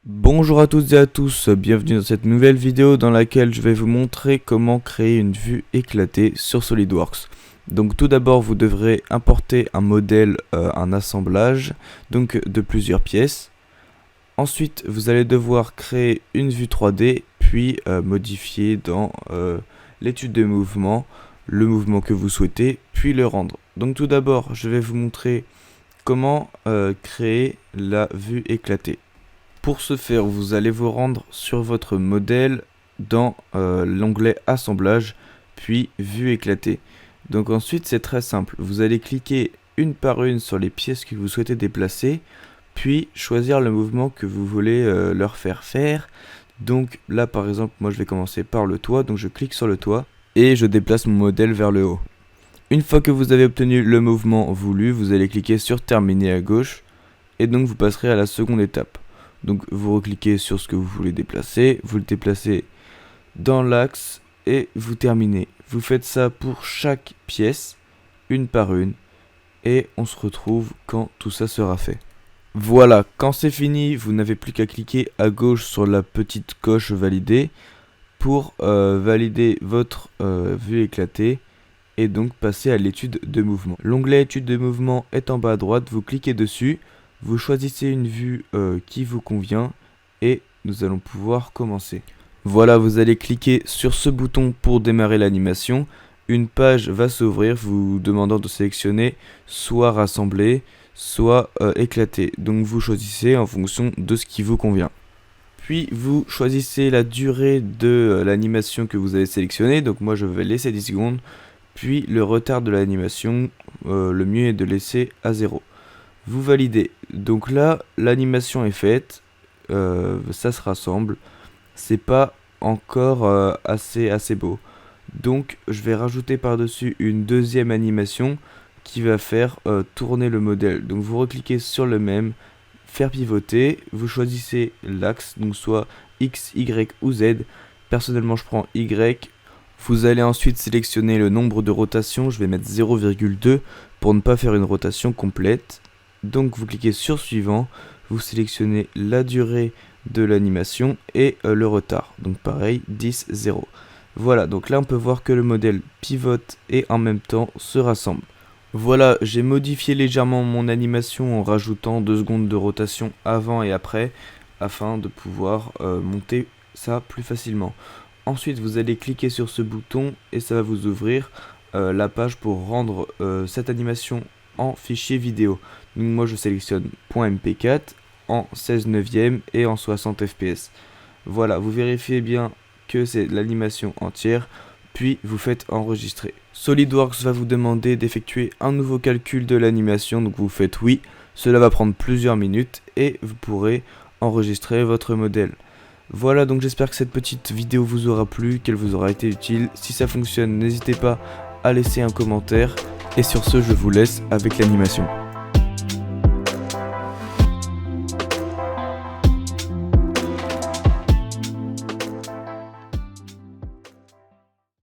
Bonjour à toutes et à tous, bienvenue dans cette nouvelle vidéo dans laquelle je vais vous montrer comment créer une vue éclatée sur SolidWorks. Donc tout d'abord vous devrez importer un modèle, un assemblage donc de plusieurs pièces. Ensuite vous allez devoir créer une vue 3D puis modifier dans l'étude de mouvement le mouvement que vous souhaitez puis le rendre. Donc tout d'abord je vais vous montrer comment créer la vue éclatée. Pour ce faire, vous allez vous rendre sur votre modèle dans l'onglet assemblage, puis vue éclatée. Donc ensuite c'est très simple, vous allez cliquer une par une sur les pièces que vous souhaitez déplacer, puis choisir le mouvement que vous voulez leur faire faire. Donc là par exemple, moi je vais commencer par le toit, donc je clique sur le toit et je déplace mon modèle vers le haut. Une fois que vous avez obtenu le mouvement voulu, vous allez cliquer sur terminer à gauche et donc vous passerez à la seconde étape. Donc vous recliquez sur ce que vous voulez déplacer, vous le déplacez dans l'axe et vous terminez. Vous faites ça pour chaque pièce, une par une, et on se retrouve quand tout ça sera fait. Voilà, quand c'est fini, vous n'avez plus qu'à cliquer à gauche sur la petite coche valider pour valider votre vue éclatée et donc passer à l'étude de mouvement. L'onglet étude de mouvement est en bas à droite, vous cliquez dessus. Vous choisissez une vue qui vous convient et nous allons pouvoir commencer. Voilà, vous allez cliquer sur ce bouton pour démarrer l'animation. Une page va s'ouvrir vous demandant de sélectionner soit rassembler, soit éclater. Donc vous choisissez en fonction de ce qui vous convient. Puis vous choisissez la durée de l'animation que vous avez sélectionnée. Donc moi je vais laisser 10 secondes. Puis le retard de l'animation, le mieux est de laisser à 0. Vous validez. Donc là, l'animation est faite, ça se rassemble. C'est pas encore assez beau. Donc je vais rajouter par-dessus une deuxième animation qui va faire tourner le modèle. Donc vous recliquez sur le même, faire pivoter, vous choisissez l'axe, donc soit X, Y ou Z. Personnellement je prends Y. Vous allez ensuite sélectionner le nombre de rotations, je vais mettre 0,2 pour ne pas faire une rotation complète. Donc vous cliquez sur suivant, vous sélectionnez la durée de l'animation et le retard. Donc pareil, 10, 0. Voilà, donc là on peut voir que le modèle pivote et en même temps se rassemble. Voilà, j'ai modifié légèrement mon animation en rajoutant 2 secondes de rotation avant et après afin de pouvoir monter ça plus facilement. Ensuite vous allez cliquer sur ce bouton et ça va vous ouvrir la page pour rendre cette animation en fichier vidéo. Donc moi je sélectionne .mp4 en 16 neuvième et en 60 fps. Voilà, vous vérifiez bien que c'est l'animation entière, puis vous faites enregistrer. SolidWorks va vous demander d'effectuer un nouveau calcul de l'animation, donc vous faites oui. Cela va prendre plusieurs minutes et vous pourrez enregistrer votre modèle. Voilà, donc j'espère que cette petite vidéo vous aura plu, qu'elle vous aura été utile. Si ça fonctionne, n'hésitez pas à laisser un commentaire. Et sur ce, je vous laisse avec l'animation.